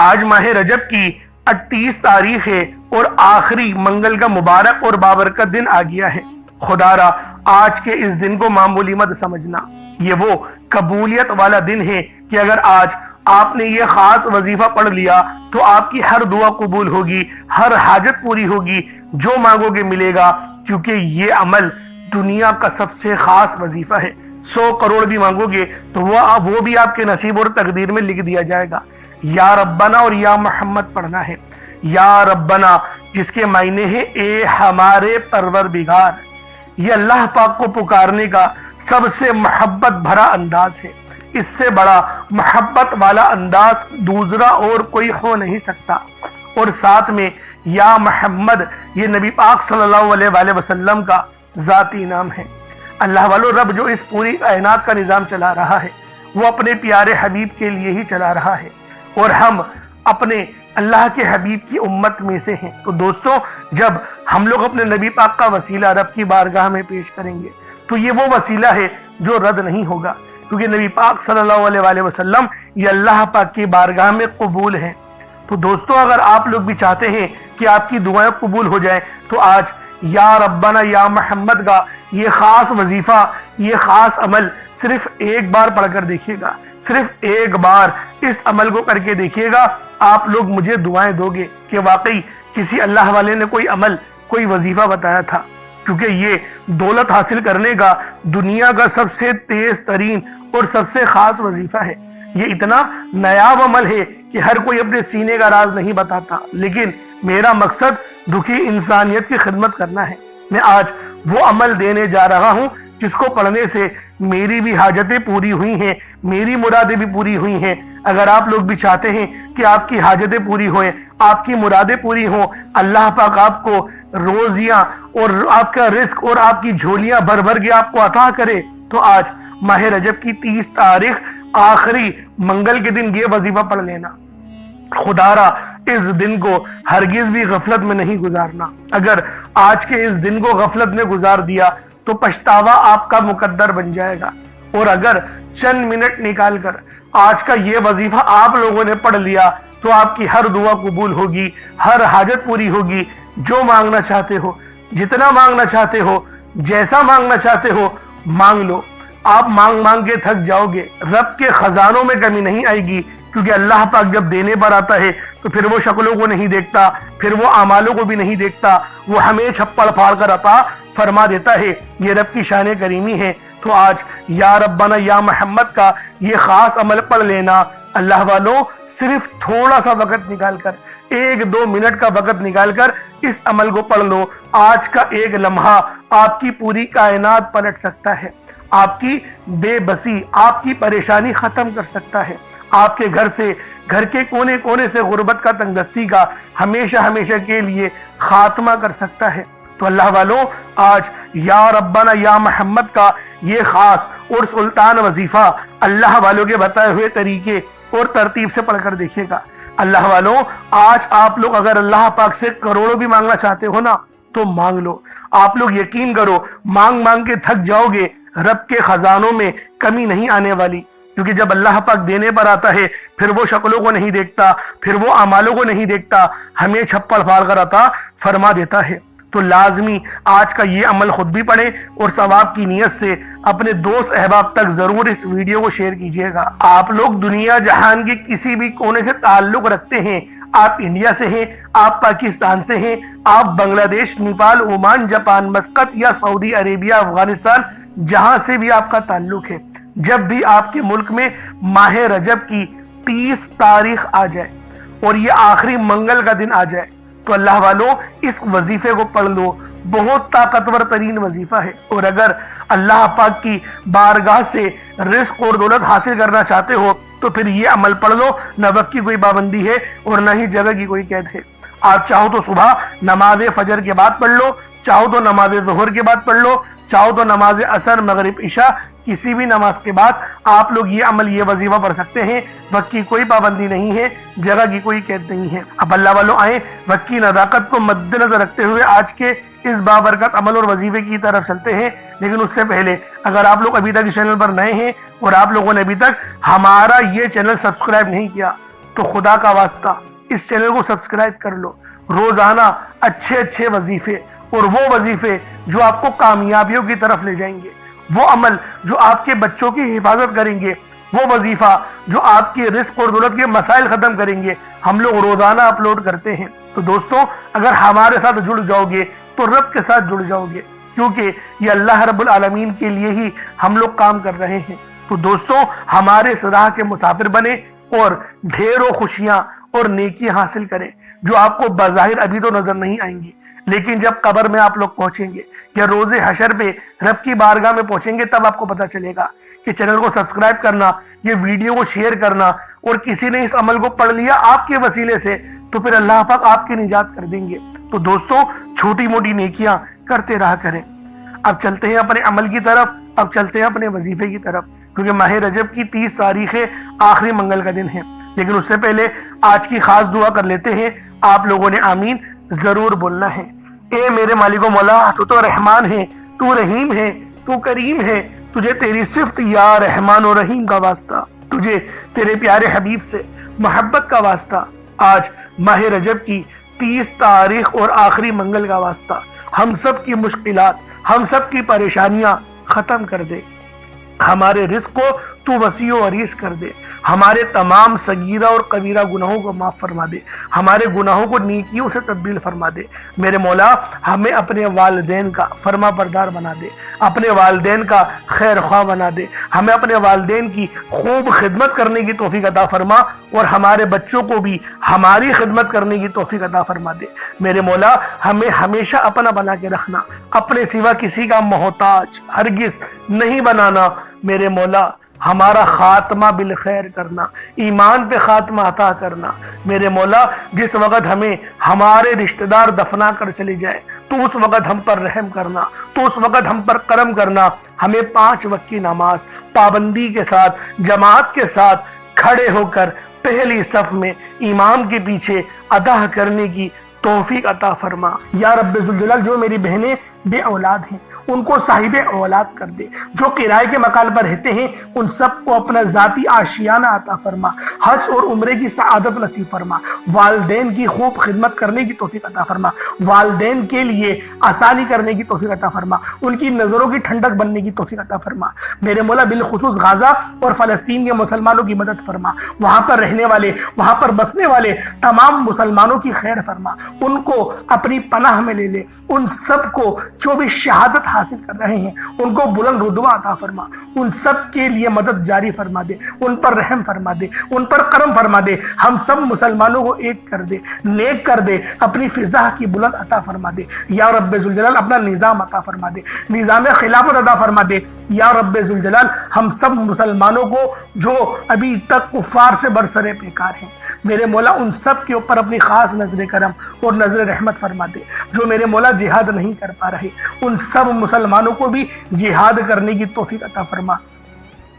آج ماہ رجب کی 38 تاریخ ہے اور آخری منگل کا مبارک اور بابرکت دن آ گیا ہے۔ خدا را آج کے اس دن کو معمولی مت سمجھنا، یہ وہ قبولیت والا دن ہے کہ اگر آج آپ نے یہ خاص وظیفہ پڑھ لیا تو آپ کی ہر دعا قبول ہوگی، ہر حاجت پوری ہوگی، جو مانگو گے ملے گا، کیونکہ یہ عمل دنیا کا سب سے خاص وظیفہ ہے۔ 100 کروڑ بھی مانگو گے تو وہ بھی آپ کے نصیب اور تقدیر میں لکھ دیا جائے گا۔ یا ربنا اور یا محمد پڑھنا ہے۔ یا ربنا جس کے معنی ہے اے ہمارے پروردگار، یہ اللہ پاک کو پکارنے کا سب سے محبت بھرا انداز ہے۔ اس سے بڑا محبت والا انداز دوسرا اور کوئی ہو نہیں سکتا۔ اور ساتھ میں یا محمد یہ نبی پاک صلی اللہ علیہ وآلہ وسلم کا ذاتی نام ہے۔ اللہ والو، رب جو اس پوری کائنات کا نظام چلا رہا ہے وہ اپنے پیارے حبیب کے لیے ہی چلا رہا ہے، اور ہم اپنے اللہ کے حبیب کی امت میں سے ہیں۔ تو دوستو، جب ہم لوگ اپنے نبی پاک کا وسیلہ رب کی بارگاہ میں پیش کریں گے تو یہ وہ وسیلہ ہے جو رد نہیں ہوگا، کیونکہ نبی پاک صلی اللہ علیہ وآلہ وسلم یہ اللہ پاک کی بارگاہ میں قبول ہیں۔ تو دوستو، اگر آپ لوگ بھی چاہتے ہیں کہ آپ کی دعائیں قبول ہو جائیں تو آج یا ربنا یا محمد کا یہ خاص وظیفہ، یہ خاص عمل صرف ایک بار پڑھ کر دیکھیے گا، صرف ایک بار اس عمل کو کر کے دیکھیے گا، آپ لوگ مجھے دعائیں دو گے کہ واقعی کسی اللہ والے نے کوئی عمل، کوئی وظیفہ بتایا تھا، کیونکہ یہ دولت حاصل کرنے کا دنیا کا سب سے تیز ترین اور سب سے خاص وظیفہ ہے۔ یہ اتنا نایاب عمل ہے کہ ہر کوئی اپنے سینے کا راز نہیں بتاتا، لیکن میرا مقصد دکھی انسانیت کی خدمت کرنا ہے۔ میں آج وہ عمل دینے جا رہا ہوں جس کو پڑھنے سے میری بھی حاجتیں پوری ہوئی ہیں، میری مرادیں بھی پوری ہوئی ہیں۔ اگر آپ لوگ بھی چاہتے ہیں کہ آپ کی حاجتیں پوری ہوئیں، آپ کی مرادیں پوری ہوں، اللہ پاک آپ کو روزیاں اور آپ کا رزق اور آپ کی جھولیاں بھر بھر کے آپ کو عطا کرے، تو آج ماہ رجب کی 30 تاریخ آخری منگل کے دن یہ وظیفہ پڑھ لینا۔ خدا را اس دن کو ہرگز بھی غفلت میں نہیں گزارنا۔ اگر آج کے اس دن کو غفلت میں گزار دیا تو پچھتاوا آپ کا مقدر بن جائے گا، اور اگر چند منٹ نکال کر آج کا یہ وظیفہ آپ لوگوں نے پڑھ لیا تو آپ کی ہر دعا قبول ہوگی، ہر حاجت پوری ہوگی، جو مانگنا چاہتے ہو، جتنا مانگنا چاہتے ہو، جیسا مانگنا چاہتے ہو مانگ لو۔ آپ مانگ مانگ کے تھک جاؤ گے، رب کے خزانوں میں کمی نہیں آئے گی، کیونکہ اللہ پاک جب دینے پر آتا ہے تو پھر وہ شکلوں کو نہیں دیکھتا، پھر وہ اعمالوں کو بھی نہیں دیکھتا، وہ ہمیں چھپڑ پھاڑ کر عطا فرما دیتا ہے۔ یہ رب کی شان کریمی ہے۔ تو آج یا ربنا یا محمد کا یہ خاص عمل پڑھ لینا۔ اللہ والوں، صرف تھوڑا سا وقت نکال کر، 1-2 منٹ کا وقت نکال کر اس عمل کو پڑھ لو۔ آج کا ایک لمحہ آپ کی پوری کائنات پلٹ سکتا ہے، آپ کی بے بسی، آپ کی پریشانی ختم کر سکتا ہے، آپ کے گھر سے، گھر کے کونے کونے سے غربت کا، تنگ دستی کا ہمیشہ ہمیشہ کے لیے خاتمہ کر سکتا ہے۔ تو اللہ والوں، آج یا ربنا یا محمد کا یہ خاص اور سلطان وظیفہ اللہ والوں کے بتائے ہوئے طریقے اور ترتیب سے پڑھ کر دیکھیے گا۔ اللہ والوں، آج آپ لوگ اگر اللہ پاک سے کروڑوں بھی مانگنا چاہتے ہو نا تو مانگ لو۔ آپ لوگ یقین کرو، مانگ مانگ کے تھک جاؤ گے، رب کے خزانوں میں کمی نہیں آنے والی، کیونکہ جب اللہ پاک دینے پر آتا ہے پھر وہ شکلوں کو نہیں دیکھتا، پھر وہ اعمالوں کو نہیں دیکھتا، ہمیں چھپڑ پھاڑ کر عطا فرما دیتا ہے۔ تو لازمی آج کا یہ عمل خود بھی پڑھیں اور ثواب کی نیت سے اپنے دوست احباب تک ضرور اس ویڈیو کو شیئر کیجیے گا۔ آپ لوگ دنیا جہان کے کسی بھی کونے سے تعلق رکھتے ہیں، آپ انڈیا سے ہیں، آپ پاکستان سے ہیں، آپ بنگلہ دیش، نیپال، عمان، جاپان، مسقط یا سعودی عربیہ، افغانستان، جہاں سے بھی آپ کا تعلق ہے، جب بھی آپ کے ملک میں ماہ رجب کی 30 تاریخ آ جائے اور یہ آخری منگل کا دن آ جائے تو اللہ والوں اس وظیفے کو پڑھ لو۔ بہت طاقتور ترین وظیفہ ہے، اور اگر اللہ پاک کی بارگاہ سے رزق اور دولت حاصل کرنا چاہتے ہو تو پھر یہ عمل پڑھ لو۔ نہ وقت کی کوئی پابندی ہے اور نہ ہی جگہ کی کوئی قید ہے۔ آپ چاہو تو صبح نماز فجر کے بعد پڑھ لو، چاہو تو نماز ظہر کے بعد پڑھ لو، چاہو تو نماز عصر، مغرب، عشاء، کسی بھی نماز کے بعد آپ لوگ یہ عمل، یہ وظیفہ پڑھ سکتے ہیں۔ وقت کی کوئی پابندی نہیں ہے، جگہ کی کوئی قید نہیں ہے۔ اب اللہ والوں آئیں، وقت کی نزاکت کو مد نظر رکھتے ہوئے آج کے اس بابرکت عمل اور وظیفے کی طرف چلتے ہیں۔ لیکن اس سے پہلے اگر آپ لوگ ابھی تک اس چینل پر نئے ہیں اور آپ لوگوں نے ابھی تک ہمارا یہ چینل سبسکرائب نہیں کیا تو خدا کا واسطہ اس چینل کو سبسکرائب کر لو۔ روزانہ اچھے اچھے وظیفے، اور وہ وظیفے جو آپ کو کامیابیوں کی طرف لے جائیں گے، وہ عمل جو آپ کے بچوں کی حفاظت کریں گے، وہ وظیفہ جو آپ کی رزق اور دولت کے مسائل ختم کریں گے، ہم لوگ روزانہ اپلوڈ کرتے ہیں۔ تو دوستوں، اگر ہمارے ساتھ جڑ جاؤ گے تو رب کے ساتھ جڑ جاؤ گے، کیونکہ یہ اللہ رب العالمین کے لیے ہی ہم لوگ کام کر رہے ہیں۔ تو دوستوں، ہمارے اس راہ کے مسافر بنے اور ڈھیروں خوشیاں اور نیکیاں حاصل کریں، جو آپ کو بظاہر ابھی تو نظر نہیں آئیں گی، لیکن جب قبر میں آپ لوگ پہنچیں گے یا روز حشر پہ رب کی بارگاہ میں پہنچیں گے، تب آپ کو پتہ چلے گا کہ چینل کو سبسکرائب کرنا، یہ ویڈیو کو شیئر کرنا، اور کسی نے اس عمل کو پڑھ لیا آپ کے وسیلے سے، تو پھر اللہ پاک آپ کی نجات کر دیں گے۔ تو دوستوں، چھوٹی موٹی نیکیاں کرتے رہا کریں۔ اب چلتے ہیں اپنے عمل کی طرف، اب چلتے ہیں اپنے وظیفے کی طرف، کیونکہ ماہ رجب کی 30 تاریخیں آخری منگل کا دن ہے۔ لیکن اس سے پہلے آج کی خاص دعا کر لیتے ہیں۔ آپ لوگوں نے آمین ضرور بولنا ہے۔ اے میرے مالک و مولا، تو رحمان ہے، تو رحیم ہے، تو کریم ہے، تجھے تیری صفت یا رحمان و رحیم کا واسطہ، تجھے تیرے پیارے حبیب سے محبت کا واسطہ، آج ماہ رجب کی 30 تاریخ اور آخری منگل کا واسطہ، ہم سب کی مشکلات، ہم سب کی پریشانیاں ختم کر دے، ہمارے رزق کو تو وسیع و عریض کر دے، ہمارے تمام صغیرہ اور کبیرہ گناہوں کو معاف فرما دے، ہمارے گناہوں کو نیکیوں سے تبدیل فرما دے۔ میرے مولا، ہمیں اپنے والدین کا فرما بردار بنا دے، اپنے والدین کا خیر خواہ بنا دے، ہمیں اپنے والدین کی خوب خدمت کرنے کی توفیق عطا فرما، اور ہمارے بچوں کو بھی ہماری خدمت کرنے کی توفیق عطا فرما دے۔ میرے مولا، ہمیں ہمیشہ اپنا بنا کے رکھنا، اپنے سوا کسی کا محتاج ہرگز نہیں بنانا۔ میرے مولا، ہمارا خاتمہ بالخیر کرنا، ایمان پہ خاتمہ عطا کرنا۔ میرے مولا، جس وقت ہمیں ہمارے رشتہ دار دفنا کر چلے جائے تو اس وقت ہم پر رحم کرنا، تو اس وقت ہم پر کرم کرنا، ہمیں 5 وقت کی نماز پابندی کے ساتھ، جماعت کے ساتھ کھڑے ہو کر پہلی صف میں امام کے پیچھے ادا کرنے کی توفیق عطا فرما۔ یا رب ذوالجلال، جو میری بہنیں بے اولاد ہیں ان کو صاحب اولاد کر دے، جو کرائے کے مکان پر رہتے ہیں ان سب کو اپنا ذاتی آشیانہ عطا فرما، حج اور عمرے کی سعادت نصیب فرما، والدین کی خوب خدمت کرنے کی توفیق عطا فرما، والدین کے لیے آسانی کرنے کی توفیق عطا فرما، ان کی نظروں کی ٹھنڈک بننے کی توفیق عطا فرما۔ میرے مولا، بالخصوص غزہ اور فلسطین کے مسلمانوں کی مدد فرما، وہاں پر رہنے والے، وہاں پر بسنے والے تمام مسلمانوں کی خیر فرما، ان کو اپنی پناہ میں لے لے، ان سب کو جو بھی شہادت حاصل کر رہے ہیں ان کو بلند رتبہ عطا فرما، ان سب کے لیے مدد جاری فرما دے، ان پر رحم فرما دے، ان پر کرم فرما دے، ہم سب مسلمانوں کو ایک کر دے، نیک کر دے، اپنی فضا کی بلند عطا فرما دے۔ یا رب ذوالجلال، اپنا نظام عطا فرما دے، نظام خلافت عطا فرما دے۔ یا رب ذوالجلال، ہم سب مسلمانوں کو جو ابھی تک کفار سے برسرے پیکار ہیں، میرے مولا ان سب کے اوپر اپنی خاص نظر کرم اور نظر رحمت فرما دے۔ جو میرے مولا جہاد نہیں کر پا رہے ان سب مسلمانوں کو بھی جہاد کرنے کی توفیق عطا فرما،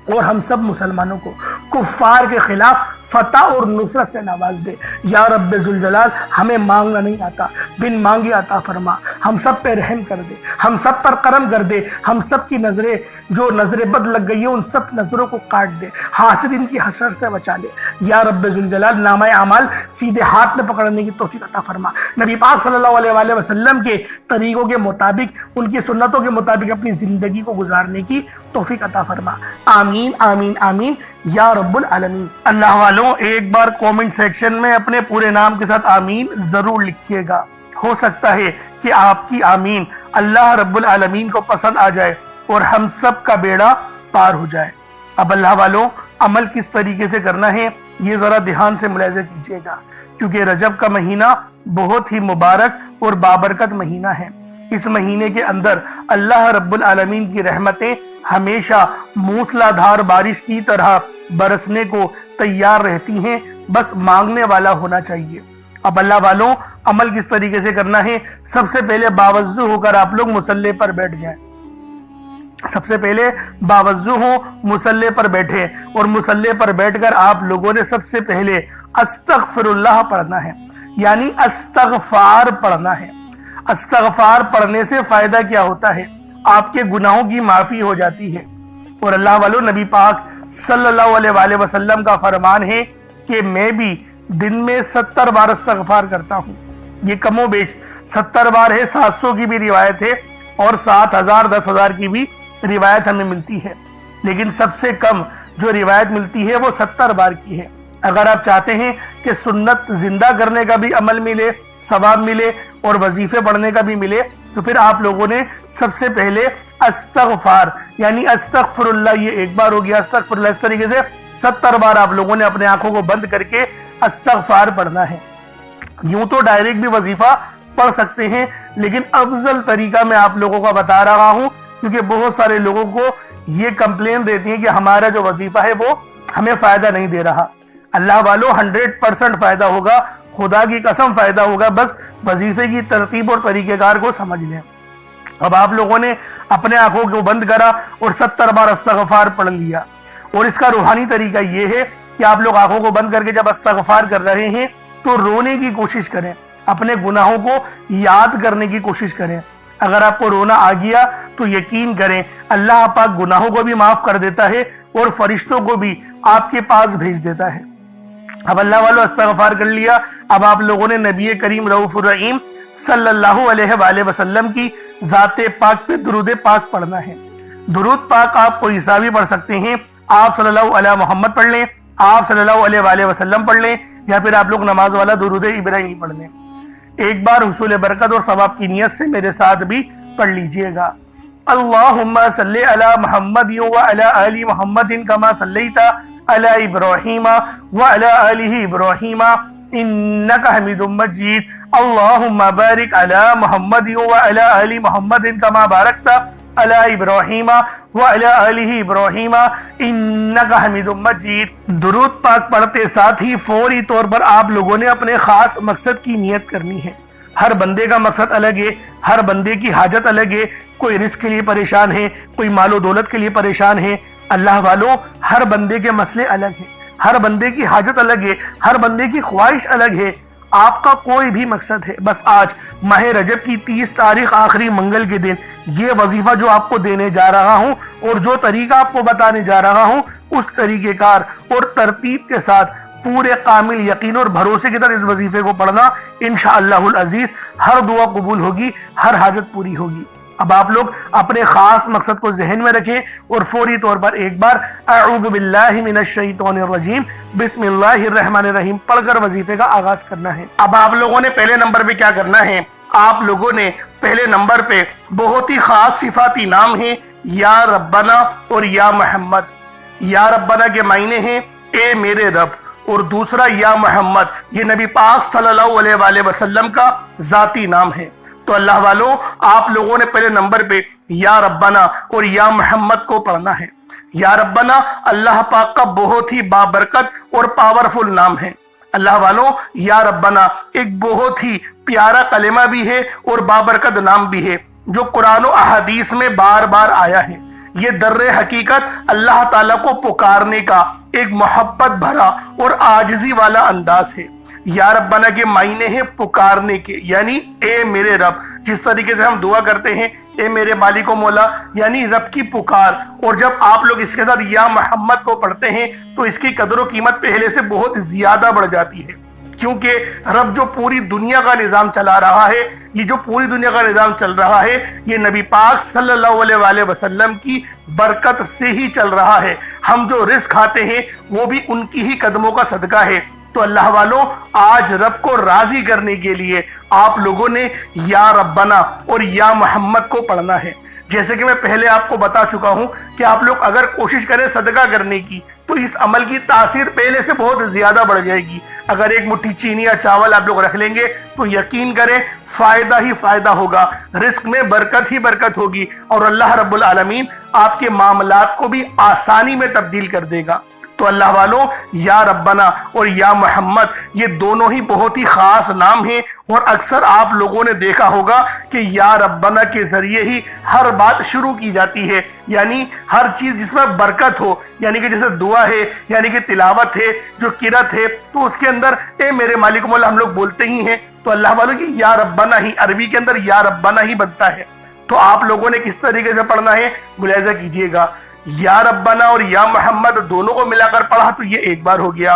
اور ہم سب مسلمانوں کو کفار کے خلاف فتح اور نصرت سے نواز دے۔ یا رب ذوالجلال، ہمیں مانگنا نہیں آتا، بن مانگے عطا فرما، ہم سب پہ رحم کر دے، ہم سب پر کرم کر دے، ہم سب کی نظریں جو نظر بد لگ گئی ہیں ان سب نظروں کو کاٹ دے، حاسد ان کی حسرت سے بچا لے۔ یا رب ذوالجلال، نامہ اعمال سیدھے ہاتھ میں پکڑنے کی توفیق عطا فرما، نبی پاک صلی اللہ علیہ وآلہ وسلم کے طریقوں کے مطابق، ان کی سنتوں کے مطابق اپنی زندگی کو گزارنے کی توفیق عطا فرما۔ آمین آمین آمین یا رب العالمین۔ اللہ والوں، ایک بار کومنٹ سیکشن میں اپنے پورے نام کے ساتھ آمین ضرور لکھیے گا، ہو سکتا ہے کہ آپ کی آمین اللہ رب العالمین کو پسند آ جائے اور ہم سب کا بیڑا پار ہو جائے۔ اب اللہ والوں، عمل کس طریقے سے کرنا ہے یہ ذرا دھیان سے ملاحظہ کیجیے گا، کیونکہ رجب کا مہینہ بہت ہی مبارک اور بابرکت مہینہ ہے۔ اس مہینے کے اندر اللہ رب العالمین کی رحمتیں ہمیشہ موسلا دھار بارش کی طرح برسنے کو تیار رہتی ہیں، بس مانگنے والا ہونا چاہیے۔ اب اللہ والوں، عمل کس طریقے سے کرنا ہے؟ سب سے پہلے باوضو ہو کر آپ لوگ مصلی پر بیٹھ جائیں، سب سے پہلے باوضو ہو، مصلی پر بیٹھے، اور مصلی پر بیٹھ کر آپ لوگوں نے سب سے پہلے استغفر اللہ پڑھنا ہے، یعنی استغفار پڑھنا ہے۔ استغفار پڑھنے سے فائدہ کیا ہوتا ہے؟ آپ کے گناہوں کی معافی ہو جاتی ہے، اور اللہ والوں، نبی پاک صلی اللہ علیہ وآلہ وسلم کا فرمان ہے کہ میں بھی دن میں 70 بار استغفار کرتا ہوں۔ یہ کم و بیش 70 بار ہے، 700 کی بھی روایت ہے اور 7000 10,000 کی بھی روایت ہمیں ملتی ہے، لیکن سب سے کم جو روایت ملتی ہے وہ 70 بار کی ہے۔ اگر آپ چاہتے ہیں کہ سنت زندہ کرنے کا بھی عمل ملے، ثواب ملے اور وظیفے پڑھنے کا بھی ملے، تو پھر آپ لوگوں نے سب سے پہلے استغفار یعنی استغفر اللہ، یہ ایک بار ہو گیا، استغفر اللہ، اس طریقے سے 70 بار آپ لوگوں نے اپنے آنکھوں کو بند کر کے استغفار پڑھنا ہے۔ یوں تو ڈائریکٹ بھی وظیفہ پڑھ سکتے ہیں، لیکن افضل طریقہ میں آپ لوگوں کا بتا رہا ہوں، کیونکہ بہت سارے لوگوں کو یہ کمپلین دیتی ہیں کہ ہمارا جو وظیفہ ہے وہ ہمیں فائدہ نہیں دے رہا۔ اللہ والو 100% فائدہ ہوگا، خدا کی قسم فائدہ ہوگا، بس وظیفے کی ترتیب اور طریقہ کار کو سمجھ لیں۔ اب آپ لوگوں نے اپنے آنکھوں کو بند کرا اور 70 بار استغفار پڑھ لیا، اور اس کا روحانی طریقہ یہ ہے کہ آپ لوگ آنکھوں کو بند کر کے جب استغفار کر رہے ہیں تو رونے کی کوشش کریں، اپنے گناہوں کو یاد کرنے کی کوشش کریں۔ اگر آپ کو رونا آ گیا تو یقین کریں اللہ پاک گناہوں کو بھی معاف کر دیتا ہے اور فرشتوں کو بھی آپ کے پاس بھیج دیتا ہے۔ اب اللہ والو استغفار کر لیا، اب آپ لوگوں نے نبی کریم رؤوف الرحیم صلی اللہ علیہ وآلہ وسلم کی ذات پاک پہ درود پاک پڑھنا ہے۔ درود پاک آپ کوئی سا بھی پڑھ سکتے ہیں، آپ صلی اللہ علیہ محمد پڑھ لیں، آپ صلی اللہ علیہ وآلہ وسلم پڑھ لیں، یا پھر آپ لوگ نماز والا درود ابراہیمی پڑھ لیں۔ ایک بار حصول برکت اور ثواب کی نیت سے میرے ساتھ بھی پڑھ لیجئے گا۔ اللہم صلی علی محمد وعلی آل محمد کما صلیت علی ابراہیم وعلی آل ابراہیم انکا حمید مجید۔ اللہم بارک علی محمد وعلی آل محمد کما بارکت علی ابراہیم وعلی آل ابراہیم انکا حمید مجید۔ درود پاک پڑھتے ساتھ ہی فوری طور پر آپ لوگوں نے اپنے خاص مقصد کی نیت کرنی ہے۔ ہر بندے کا مقصد الگ ہے، ہر بندے کی حاجت الگ ہے، کوئی رزق کے لیے پریشان ہے، کوئی مال و دولت کے لیے پریشان ہے۔ اللہ والوں ہر بندے کے مسئلے الگ ہیں، ہر بندے کی حاجت الگ ہے، ہر بندے کی خواہش الگ ہے۔ آپ کا کوئی بھی مقصد ہے، بس آج ماہ رجب کی 30 تاریخ آخری منگل کے دن یہ وظیفہ جو آپ کو دینے جا رہا ہوں اور جو طریقہ آپ کو بتانے جا رہا ہوں، اس طریقہ کار اور ترتیب کے ساتھ پورے کامل یقین اور بھروسے کے ساتھ اس وظیفے کو پڑھنا، انشاءاللہ العزیز ہر دعا قبول ہوگی، ہر حاجت پوری ہوگی۔ اب آپ لوگ اپنے خاص مقصد کو ذہن میں رکھیں اور فوری طور پر ایک بار اعوذ باللہ من الشیطان الرجیم بسم اللہ الرحمن الرحیم پڑھ کر وظیفے کا آغاز کرنا ہے۔ اب آپ لوگوں نے پہلے نمبر پہ کیا کرنا ہے، آپ لوگوں نے پہلے نمبر پہ بہت ہی خاص صفاتی نام ہیں یا ربنا اور یا محمد۔ یا ربنا کے معنی ہیں اے میرے رب، اور دوسرا یا محمد یہ نبی پاک صلی اللہ علیہ وآلہ وسلم کا ذاتی نام ہے۔ تو اللہ والوں آپ لوگوں نے پہلے نمبر پہ یا ربنا اور یا محمد کو پڑھنا ہے۔ یا ربنا اللہ پاک کا بہت ہی بابرکت اور پاورفل نام ہے۔ اللہ والوں یا ربنا ایک بہت ہی پیارا کلمہ بھی ہے اور بابرکت نام بھی ہے جو قرآن و احادیث میں بار بار آیا ہے۔ یہ در حقیقت اللہ تعالیٰ کو پکارنے کا ایک محبت بھرا اور عاجزی والا انداز ہے۔ یا ربنا کے معنی ہیں پکارنے کے، یعنی اے میرے رب، جس طریقے سے ہم دعا کرتے ہیں اے میرے مالک و مولا، یعنی رب کی پکار۔ اور جب آپ لوگ اس کے ساتھ یا محمد کو پڑھتے ہیں تو اس کی قدر و قیمت پہلے سے بہت زیادہ بڑھ جاتی ہے، کیونکہ رب جو پوری دنیا کا نظام چلا رہا ہے، یہ جو پوری دنیا کا نظام چل رہا ہے، یہ نبی پاک صلی اللہ علیہ وآلہ وسلم کی برکت سے ہی چل رہا ہے۔ ہم جو رزق کھاتے ہیں وہ بھی ان کی ہی قدموں کا صدقہ ہے۔ تو اللہ والوں آج رب کو راضی کرنے کے لیے آپ لوگوں نے یا ربنا اور یا محمد کو پڑھنا ہے۔ جیسے کہ میں پہلے آپ کو بتا چکا ہوں کہ آپ لوگ اگر کوشش کریں صدقہ کرنے کی تو اس عمل کی تاثیر پہلے سے بہت زیادہ بڑھ جائے گی۔ اگر ایک مٹھی چینی یا چاول آپ لوگ رکھ لیں گے تو یقین کریں فائدہ ہی فائدہ ہوگا، رزق میں برکت ہی برکت ہوگی، اور اللہ رب العالمین آپ کے معاملات کو بھی آسانی میں تبدیل کر دے گا۔ تو اللہ والوں یا ربنا اور یا محمد یہ دونوں ہی بہت ہی خاص نام ہیں، اور اکثر آپ لوگوں نے دیکھا ہوگا کہ یا ربنا کے ذریعے ہی ہر بات شروع کی جاتی ہے، یعنی ہر چیز جس میں برکت ہو، یعنی کہ جیسے دعا ہے، یعنی کہ تلاوت ہے، جو قرات ہے، تو اس کے اندر اے میرے مالک مولا ہم لوگ بولتے ہی ہیں۔ تو اللہ والوں کی یا ربنا ہی عربی کے اندر یا ربنا ہی بنتا ہے۔ تو آپ لوگوں نے کس طریقے سے پڑھنا ہے ملاحظہ کیجئے گا۔ یا ربنا اور یا محمد دونوں کو ملا کر پڑھا تو یہ ایک بار ہو گیا۔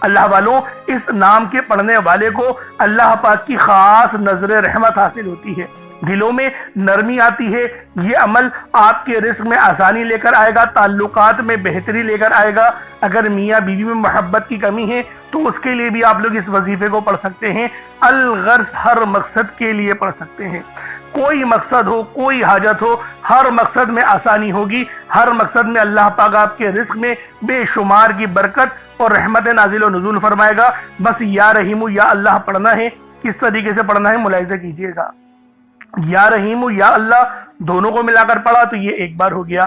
اللہ والوں، اس نام کے پڑھنے والے کو اللہ پاک کی خاص نظر رحمت حاصل ہوتی ہے، دلوں میں نرمی آتی ہے۔ یہ عمل آپ کے رزق میں آسانی لے کر آئے گا، تعلقات میں بہتری لے کر آئے گا۔ اگر میاں بیوی میں محبت کی کمی ہے تو اس کے لیے بھی آپ لوگ اس وظیفے کو پڑھ سکتے ہیں۔ الغرض ہر مقصد کے لیے پڑھ سکتے ہیں، کوئی مقصد ہو، کوئی حاجت ہو، ہر مقصد میں آسانی ہوگی، ہر مقصد میں اللہ پاک آپ کے رزق میں بے شمار کی برکت اور رحمت نازل و نزول فرمائے گا۔ بس یا رحیم یا اللہ پڑھنا ہے۔ کس طریقے سے پڑھنا ہے ملاحظہ کیجئے گا۔ یا رحیم یا اللہ دونوں کو ملا کر پڑھا تو یہ ایک بار ہو گیا،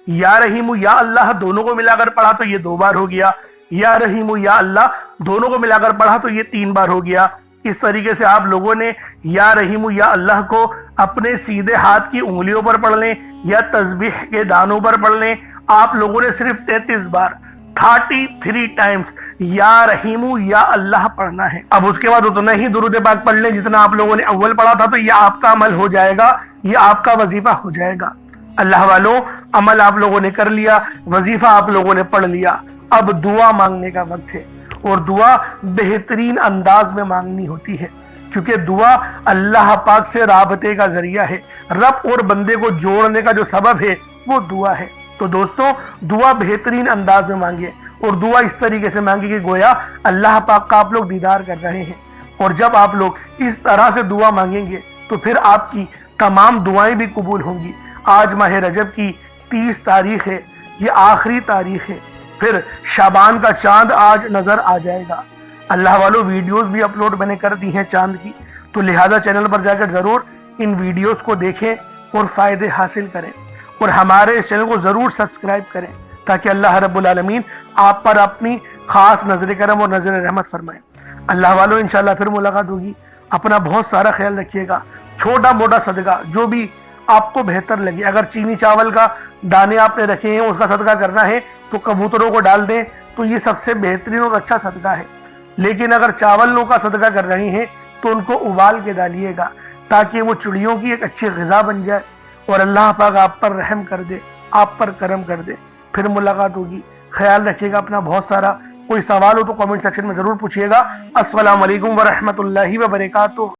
یا رحیم یا اللہ دونوں کو ملا کر پڑھا تو یہ دو بار ہو گیا، یا رحیم یا اللہ دونوں کو ملا کر پڑھا تو یہ تین بار ہو گیا۔ اس طریقے سے آپ لوگوں نے یا رحیم یا اللہ کو اپنے سیدھے ہاتھ کی انگلیوں پر پڑھ لیں یا تسبیح کے دانوں پر پڑھ لیں۔ آپ لوگوں نے صرف 33 بار 33 ٹائمز یا رحیم یا اللہ پڑھنا ہے۔ اب اس کے بعد اتنا ہی درود پاک پڑھ لیں جتنا آپ لوگوں نے اول پڑھا تھا، تو یہ آپ کا عمل ہو جائے گا، یہ آپ کا وظیفہ ہو جائے گا۔ اللہ والوں، عمل آپ لوگوں نے کر لیا، وظیفہ آپ لوگوں نے پڑھ لیا، اب دعا مانگنے کا وقت ہے، اور دعا بہترین انداز میں مانگنی ہوتی ہے، کیونکہ دعا اللہ پاک سے رابطے کا ذریعہ ہے، رب اور بندے کو جوڑنے کا جو سبب ہے وہ دعا ہے۔ تو دوستوں، دعا بہترین انداز میں مانگے، اور دعا اس طریقے سے مانگے کہ گویا اللہ پاک کا آپ لوگ دیدار کر رہے ہیں، اور جب آپ لوگ اس طرح سے دعا مانگیں گے تو پھر آپ کی تمام دعائیں بھی قبول ہوں گی۔ آج ماہ رجب کی 30 تاریخ ہے، یہ آخری تاریخ ہے، پھر شعبان کا چاند آج نظر آ جائے گا۔ اللہ والوں، ویڈیوز بھی اپلوڈ میں نے کر دی ہیں چاند کی، تو لہذا چینل پر جا کر ضرور ان ویڈیوز کو دیکھیں اور فائدے حاصل کریں، اور ہمارے اس چینل کو ضرور سبسکرائب کریں تاکہ اللہ رب العالمین آپ پر اپنی خاص نظر کرم اور نظر رحمت فرمائے۔ اللہ والوں، انشاءاللہ پھر ملاقات ہوگی۔ اپنا بہت سارا خیال رکھیے گا۔ چھوٹا موٹا صدقہ جو بھی آپ کو بہتر لگے، اگر چینی چاول کا دانے آپ نے رکھے ہیں اس کا صدقہ کرنا ہے تو کبوتروں کو ڈال دیں، تو یہ سب سے بہترین اور اچھا صدقہ ہے۔ لیکن اگر چاولوں کا صدقہ کر رہے ہیں تو ان کو ابال کے ڈالیے گا تاکہ وہ چڑیوں کی ایک اچھی غذا بن جائے، اور اللہ پاک آپ پر رحم کر دے، آپ پر کرم کر دے۔ پھر ملاقات ہوگی۔ خیال رکھیے گا اپنا بہت سارا۔ کوئی سوال ہو تو کامنٹ سیکشن میں ضرور پوچھیے گا۔ السلام علیکم ورحمۃ اللہ وبرکاتہ۔